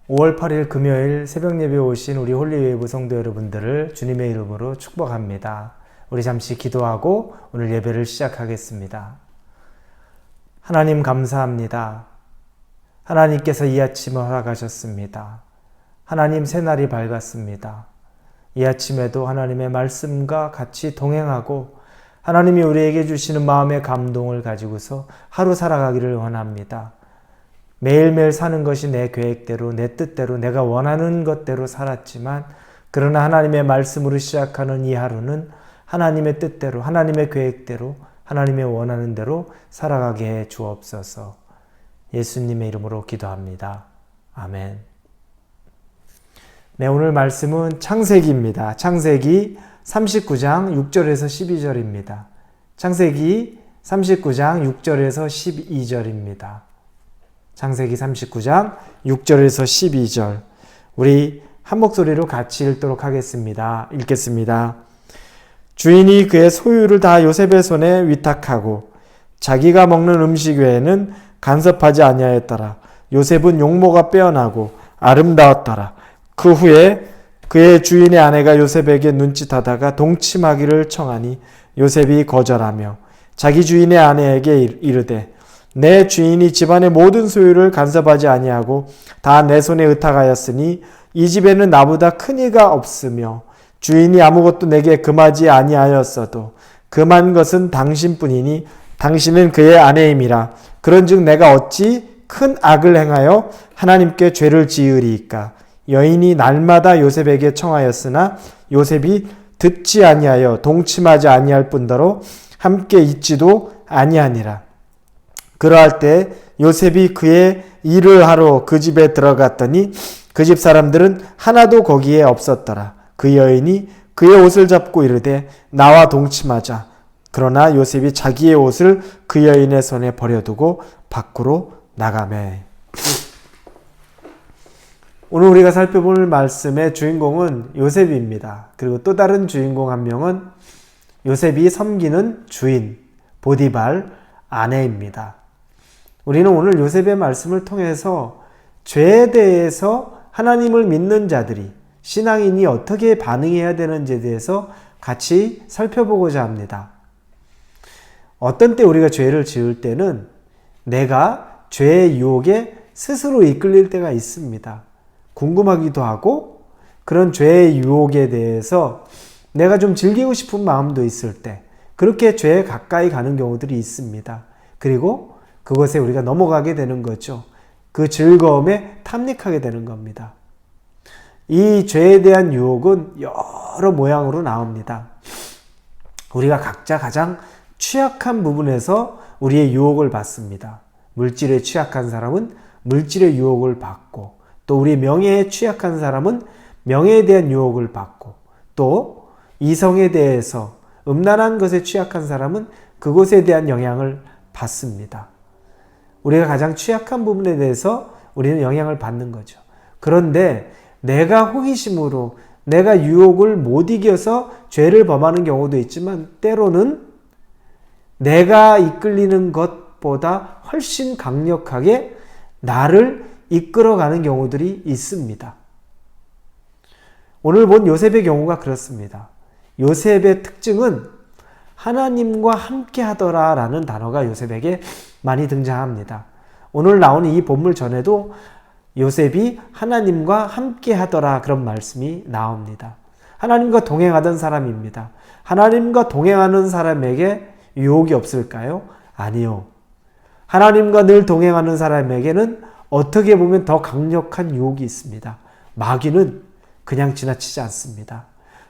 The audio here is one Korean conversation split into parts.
5월 8일 금요일 새벽 예배 오신 우리 홀리웨이브 성도 여러분들을 주님의 이름으로 축복합니다. 우리 잠시 기도하고 오늘 예배를 시작하겠습니다. 하나님 감사합니다. 하나님께서 이 아침을 허락하셨습니다. 하나님 새날이 밝았습니다. 이 아침에도 하나님의 말씀과 같이 동행하고 하나님이 우리에게 주시는 마음의 감동을 가지고서 하루 살아가기를 원합니다. 매일매일 사는 것이 내 계획대로, 내 뜻대로, 내가 원하는 것대로 살았지만 그러나 하나님의 말씀으로 시작하는 이 하루는 하나님의 뜻대로, 하나님의 계획대로, 하나님의 원하는 대로 살아가게 해 주옵소서. 예수님의 이름으로 기도합니다. 아멘. 네, 오늘 말씀은 창세기입니다. 창세기 39장 6절에서 12절입니다. 창세기 39장 6절에서 12절입니다. 창세기 39장 6절에서 12절. 우리 한 목소리로 같이 읽도록 하겠습니다. 읽겠습니다. 주인이 그의 소유를 다 요셉의 손에 위탁하고 자기가 먹는 음식 외에는 간섭하지 아니하였더라. 요셉은 용모가 빼어나고 아름다웠더라. 그 후에 그의 주인의 아내가 요셉에게 눈짓하다가 동침하기를 청하니 요셉이 거절하며 자기 주인의 아내에게 이르되 내 주인이 집안의 모든 소유를 간섭하지 아니하고 다 내 손에 의탁하였으니 이 집에는 나보다 큰 이가 없으며 주인이 아무것도 내게 금하지 아니하였어도 금한 것은 당신뿐이니 당신은 그의 아내임이라. 그런즉 내가 어찌 큰 악을 행하여 하나님께 죄를 지으리이까. 여인이 날마다 요셉에게 청하였으나 요셉이 듣지 아니하여 동침하지 아니할 뿐더러 함께 있지도 아니하니라. 그러할 때 요셉이 그의 일을 하러 그 집에 들어갔더니 그 집 사람들은 하나도 거기에 없었더라. 그 여인이 그의 옷을 잡고 이르되 나와 동침하자. 그러나 요셉이 자기의 옷을 그 여인의 손에 버려두고 밖으로 나가매. 오늘 우리가 살펴볼 말씀의 주인공은 요셉입니다. 그리고 또 다른 주인공 한 명은 요셉이 섬기는 주인 보디발 아내입니다. 우리는 오늘 요셉의 말씀을 통해서 죄에 대해서 하나님을 믿는 자들이, 신앙인이 어떻게 반응해야 되는지에 대해서 같이 살펴보고자 합니다. 어떤 때 우리가 죄를 지을 때는 내가 죄의 유혹에 스스로 이끌릴 때가 있습니다. 궁금하기도 하고 그런 죄의 유혹에 대해서 내가 좀 즐기고 싶은 마음도 있을 때 그렇게 죄에 가까이 가는 경우들이 있습니다. 그리고 그것에 우리가 넘어가게 되는 거죠. 그 즐거움에 탐닉하게 되는 겁니다. 이 죄에 대한 유혹은 여러 모양으로 나옵니다. 우리가 각자 가장 취약한 부분에서 우리의 유혹을 받습니다. 물질에 취약한 사람은 물질의 유혹을 받고, 또 우리 명예에 취약한 사람은 명예에 대한 유혹을 받고, 또 이성에 대해서 음란한 것에 취약한 사람은 그것에 대한 영향을 받습니다. 우리가 가장 취약한 부분에 대해서 우리는 영향을 받는 거죠. 그런데 내가 호기심으로 내가 유혹을 못 이겨서 죄를 범하는 경우도 있지만 때로는 내가 이끌리는 것보다 훨씬 강력하게 나를 이끌어가는 경우들이 있습니다. 오늘 본 요셉의 경우가 그렇습니다. 요셉의 특징은 하나님과 함께 하더라 라는 단어가 요셉에게 많이 등장합니다. 오늘 나오는 이 본문 전에도 요셉이 하나님과 함께 하더라 그런 말씀이 나옵니다. 하나님과 동행하던 사람입니다. 하나님과 동행하는 사람에게 유혹이 없을까요? 아니요. 하나님과 늘 동행하는 사람에게는 어떻게 보면 더 강력한 유혹이 있습니다. 마귀는 그냥 지나치지 않습니다.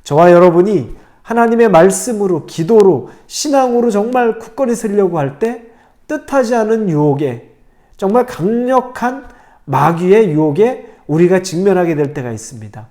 저와 여러분이 하나님의 말씀으로, 기도로, 신앙으로 정말 굳건히 서려고 할 때 뜻하지 않은 유혹에, 정말 강력한 마귀의 유혹에 우리가 직면하게 될 때가 있습니다.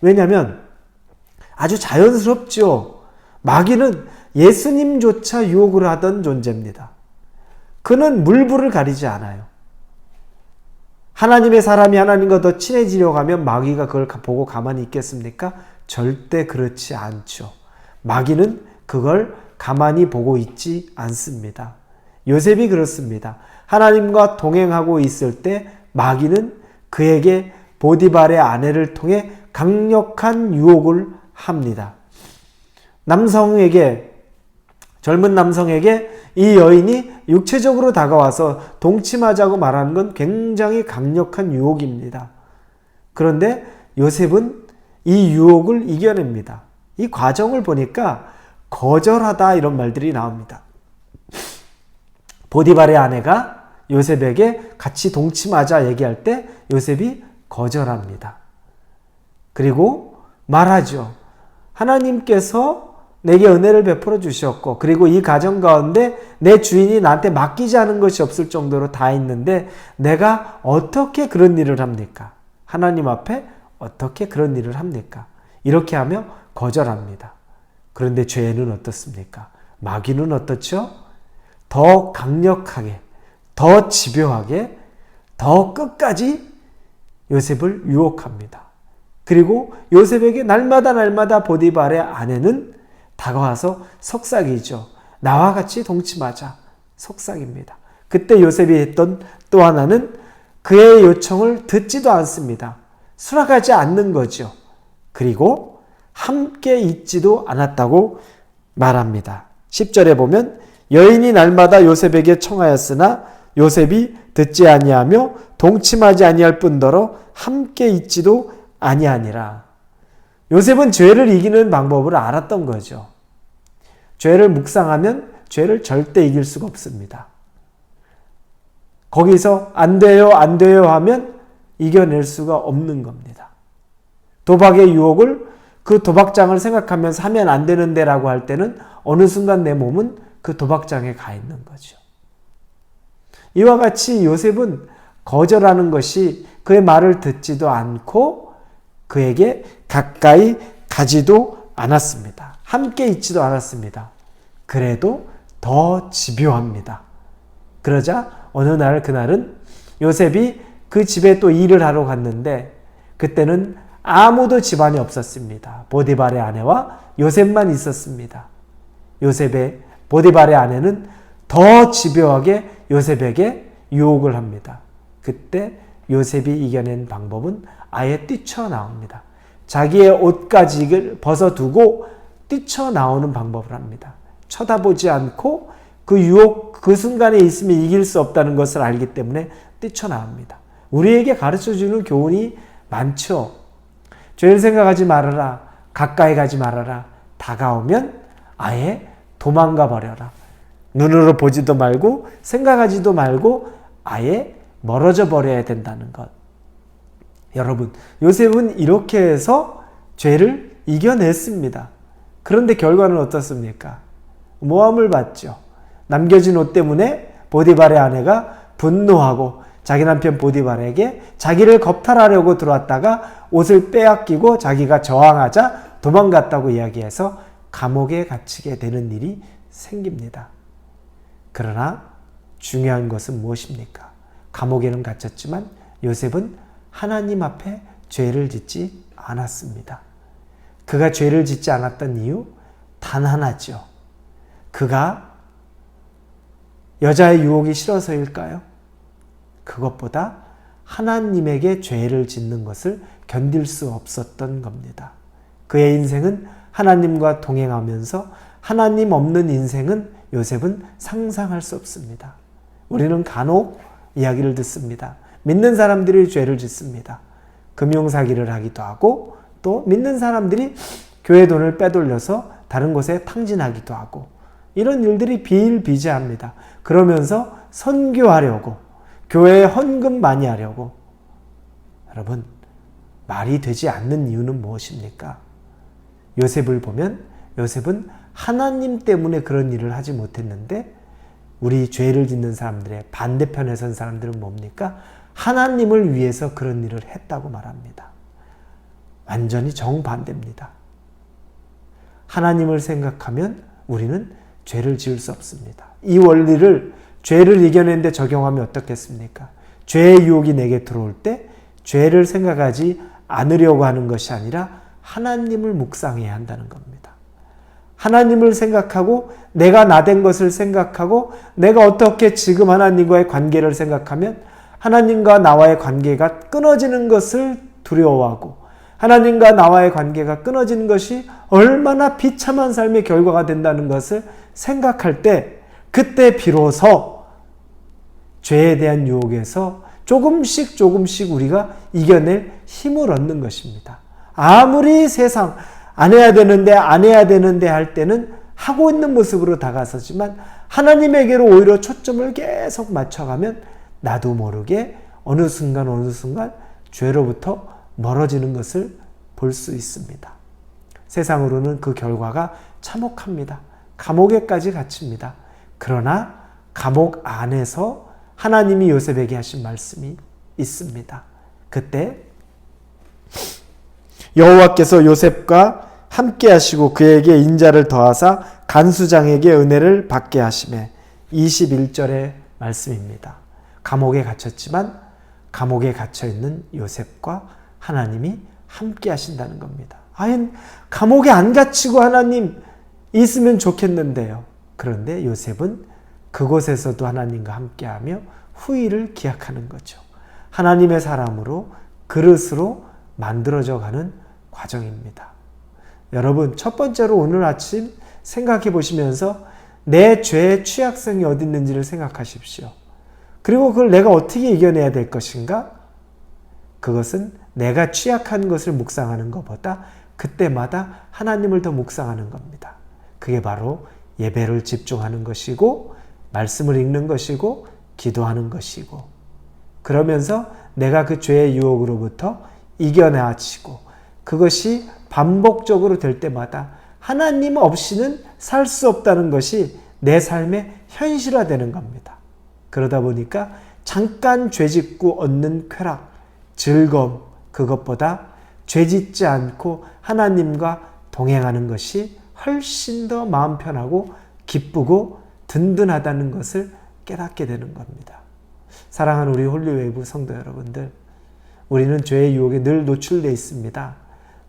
왜냐하면 아주 자연스럽죠. 마귀는 예수님조차 유혹을 하던 존재입니다. 그는 물불을 가리지 않아요. 하나님의 사람이 하나님과 더 친해지려고 하면 마귀가 그걸 보고 가만히 있겠습니까? 절대 그렇지 않죠. 마귀는 그걸 가만히 보고 있지 않습니다. 요셉이 그렇습니다. 하나님과 동행하고 있을 때 마귀는 그에게 보디발의 아내를 통해 강력한 유혹을 합니다. 젊은 남성에게 이 여인이 육체적으로 다가와서 동침하자고 말하는 건 굉장히 강력한 유혹입니다. 그런데 요셉은 이 유혹을 이겨냅니다. 이 과정을 보니까 거절하다 이런 말들이 나옵니다. 보디발의 아내가 요셉에게 같이 동침하자 얘기할 때 요셉이 거절합니다. 그리고 말하죠. 하나님께서 내게 은혜를 베풀어 주셨고 그리고 이 가정 가운데 내 주인이 나한테 맡기지 않은 것이 없을 정도로 다 있는데 내가 어떻게 그런 일을 합니까? 하나님 앞에 어떻게 그런 일을 합니까? 이렇게 하며 거절합니다. 그런데 죄는 어떻습니까? 마귀는 어떻죠? 더 강력하게, 더 집요하게, 더 끝까지 요셉을 유혹합니다. 그리고 요셉에게 날마다 보디발의 아내는 다가와서 속삭이죠. 나와 같이 동침하자. 속삭입니다. 그때 요셉이 했던 또 하나는 그의 요청을 듣지도 않습니다. 수락하지 않는 거죠. 그리고 함께 있지도 않았다고 말합니다. 10절에 보면 여인이 날마다 요셉에게 청하였으나 요셉이 듣지 아니하며 동침하지 아니할 뿐더러 함께 있지도 아니하니라. 요셉은 죄를 이기는 방법을 알았던 거죠. 죄를 묵상하면 죄를 절대 이길 수가 없습니다. 거기서 안 돼요 하면 이겨낼 수가 없는 겁니다. 도박의 유혹을 그 도박장을 생각하면서 하면 안 되는데 라고 할 때는 어느 순간 내 몸은 그 도박장에 가 있는 거죠. 이와 같이 요셉은 거절하는 것이 그의 말을 듣지도 않고 그에게 가까이 가지도 않았습니다. 함께 있지도 않았습니다. 그래도 더 집요합니다. 그러자 어느 날 그날은 요셉이 그 집에 또 일을 하러 갔는데 그때는 아무도 집안에 없었습니다. 보디발의 아내와 요셉만 있었습니다. 보디발의 아내는 더 집요하게 요셉에게 유혹을 합니다. 그때 요셉이 이겨낸 방법은 아예 뛰쳐나옵니다. 자기의 옷가지를 벗어두고 뛰쳐나오는 방법을 합니다. 쳐다보지 않고 그 유혹 그 순간에 있으면 이길 수 없다는 것을 알기 때문에 뛰쳐나옵니다. 우리에게 가르쳐주는 교훈이 많죠. 죄를 생각하지 말아라. 가까이 가지 말아라. 다가오면 아예 도망가 버려라. 눈으로 보지도 말고 생각하지도 말고 아예 멀어져 버려야 된다는 것. 여러분, 요셉은 이렇게 해서 죄를 이겨냈습니다. 그런데 결과는 어떻습니까? 모함을 받죠. 남겨진 옷 때문에 보디발의 아내가 분노하고 자기 남편 보디발에게 자기를 겁탈하려고 들어왔다가 옷을 빼앗기고 자기가 저항하자 도망갔다고 이야기해서 감옥에 갇히게 되는 일이 생깁니다. 그러나 중요한 것은 무엇입니까? 감옥에는 갇혔지만 요셉은 하나님 앞에 죄를 짓지 않았습니다. 그가 죄를 짓지 않았던 이유 단 하나죠. 그가 여자의 유혹이 싫어서일까요? 그것보다 하나님에게 죄를 짓는 것을 견딜 수 없었던 겁니다. 그의 인생은 하나님과 동행하면서 하나님 없는 인생은 요셉은 상상할 수 없습니다. 우리는 간혹 이야기를 듣습니다. 믿는 사람들이 죄를 짓습니다. 금융사기를 하기도 하고 또 믿는 사람들이 교회 돈을 빼돌려서 다른 곳에 탕진하기도 하고 이런 일들이 비일비재합니다. 그러면서 선교하려고 교회에 헌금 많이 하려고 여러분 말이 되지 않는 이유는 무엇입니까? 요셉을 보면 요셉은 하나님 때문에 그런 일을 하지 못했는데 우리 죄를 짓는 사람들의 반대편에 선 사람들은 뭡니까? 하나님을 위해서 그런 일을 했다고 말합니다. 완전히 정반대입니다. 하나님을 생각하면 우리는 죄를 지을 수 없습니다. 이 원리를 죄를 이겨내는데 적용하면 어떻겠습니까? 죄의 유혹이 내게 들어올 때 죄를 생각하지 않으려고 하는 것이 아니라 하나님을 묵상해야 한다는 겁니다. 하나님을 생각하고 내가 나된 것을 생각하고 내가 어떻게 지금 하나님과의 관계를 생각하면 하나님과 나와의 관계가 끊어지는 것을 두려워하고 하나님과 나와의 관계가 끊어지는 것이 얼마나 비참한 삶의 결과가 된다는 것을 생각할 때, 그때 비로소 죄에 대한 유혹에서 조금씩 우리가 이겨낼 힘을 얻는 것입니다. 아무리 세상 안 해야 되는데 할 때는 하고 있는 모습으로 다가서지만 하나님에게로 오히려 초점을 계속 맞춰가면 나도 모르게 어느 순간 죄로부터 멀어지는 것을 볼 수 있습니다. 세상으로는 그 결과가 참혹합니다. 감옥에까지 갇힙니다. 그러나 감옥 안에서 하나님이 요셉에게 하신 말씀이 있습니다. 그때 여호와께서 요셉과 함께 하시고 그에게 인자를 더하사 간수장에게 은혜를 받게 하시매 21절의 말씀입니다. 감옥에 갇혔지만 감옥에 갇혀있는 요셉과 하나님이 함께 하신다는 겁니다. 감옥에 안 갇히고 하나님 있으면 좋겠는데요. 그런데 요셉은 그곳에서도 하나님과 함께하며 후일을 기약하는 거죠. 하나님의 사람으로 그릇으로 만들어져 가는 과정입니다. 여러분, 첫 번째로 오늘 아침 생각해 보시면서 내 죄의 취약성이 어디 있는지를 생각하십시오. 그리고 그걸 내가 어떻게 이겨내야 될 것인가? 그것은 내가 취약한 것을 묵상하는 것보다 그때마다 하나님을 더 묵상하는 겁니다. 그게 바로 예배를 집중하는 것이고 말씀을 읽는 것이고 기도하는 것이고, 그러면서 내가 그 죄의 유혹으로부터 이겨내치고 그것이 반복적으로 될 때마다 하나님 없이는 살 수 없다는 것이 내 삶의 현실화되는 겁니다. 그러다 보니까 잠깐 죄짓고 얻는 쾌락, 즐거움, 그것보다 죄짓지 않고 하나님과 동행하는 것이 훨씬 더 마음 편하고 기쁘고 든든하다는 것을 깨닫게 되는 겁니다. 사랑하는 우리 홀리웨이브 성도 여러분들, 우리는 죄의 유혹에 늘 노출되어 있습니다.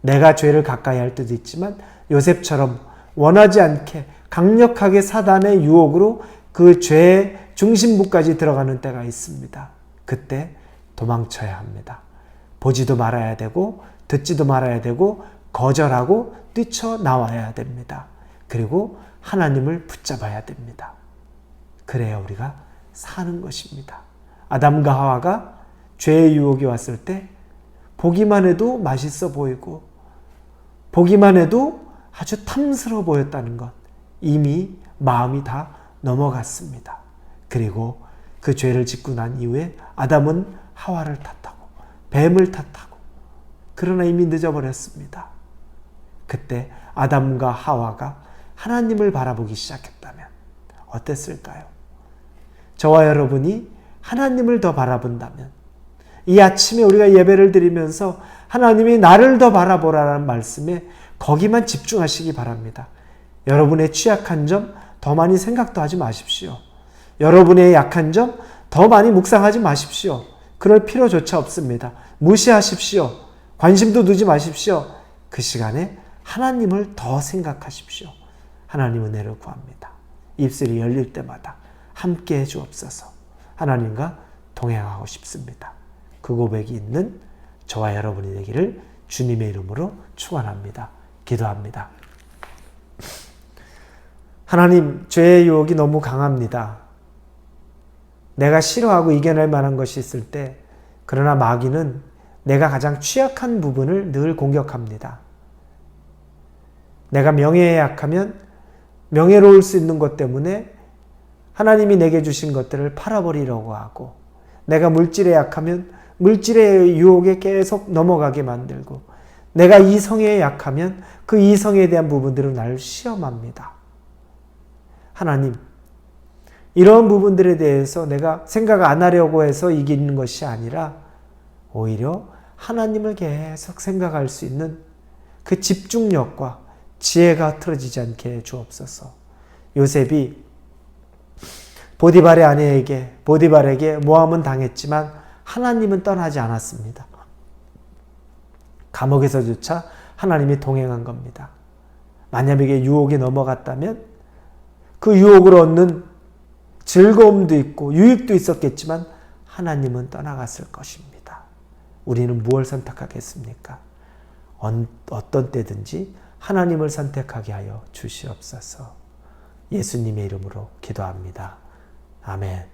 내가 죄를 가까이 할 때도 있지만 요셉처럼 원하지 않게 강력하게 사단의 유혹으로 그 죄의 중심부까지 들어가는 때가 있습니다. 그때 도망쳐야 합니다. 보지도 말아야 되고 듣지도 말아야 되고 거절하고 뛰쳐나와야 됩니다. 그리고 하나님을 붙잡아야 됩니다. 그래야 우리가 사는 것입니다. 아담과 하와가 죄의 유혹이 왔을 때 보기만 해도 맛있어 보이고 보기만 해도 아주 탐스러워 보였다는 것, 이미 마음이 다 넘어갔습니다. 그리고 그 죄를 짓고 난 이후에 아담은 하와를 탓하고 뱀을 탓하고, 그러나 이미 늦어버렸습니다. 그때 아담과 하와가 하나님을 바라보기 시작했다면 어땠을까요? 저와 여러분이 하나님을 더 바라본다면, 이 아침에 우리가 예배를 드리면서 하나님이 나를 더 바라보라는 말씀에 거기만 집중하시기 바랍니다. 여러분의 취약한 점 더 많이 생각도 하지 마십시오. 여러분의 약한 점 더 많이 묵상하지 마십시오. 그럴 필요조차 없습니다. 무시하십시오. 관심도 두지 마십시오. 그 시간에 하나님을 더 생각하십시오. 하나님 은혜를 구합니다. 입술이 열릴 때마다 함께해 주옵소서. 하나님과 동행하고 싶습니다. 그 고백이 있는 저와 여러분이 되기를 주님의 이름으로 축원합니다. 기도합니다. 하나님, 죄의 유혹이 너무 강합니다. 내가 싫어하고 이겨낼 만한 것이 있을 때, 그러나 마귀는 내가 가장 취약한 부분을 늘 공격합니다. 내가 명예에 약하면 명예로울 수 있는 것 때문에 하나님이 내게 주신 것들을 팔아버리려고 하고, 내가 물질에 약하면 물질의 유혹에 계속 넘어가게 만들고, 내가 이성에 약하면 그 이성에 대한 부분들은 나를 시험합니다. 하나님, 이런 부분들에 대해서 내가 생각 안 하려고 해서 이기는 것이 아니라 오히려 하나님을 계속 생각할 수 있는 그 집중력과 지혜가 흐트러지지 않게 해 주옵소서. 요셉이 보디발에게 모함은 당했지만 하나님은 떠나지 않았습니다. 감옥에서조차 하나님이 동행한 겁니다. 만약에 유혹에 넘어갔다면 그 유혹으로 얻는 즐거움도 있고 유익도 있었겠지만 하나님은 떠나갔을 것입니다. 우리는 무엇을 선택하겠습니까? 어떤 때든지 하나님을 선택하게 하여 주시옵소서. 예수님의 이름으로 기도합니다. 아멘.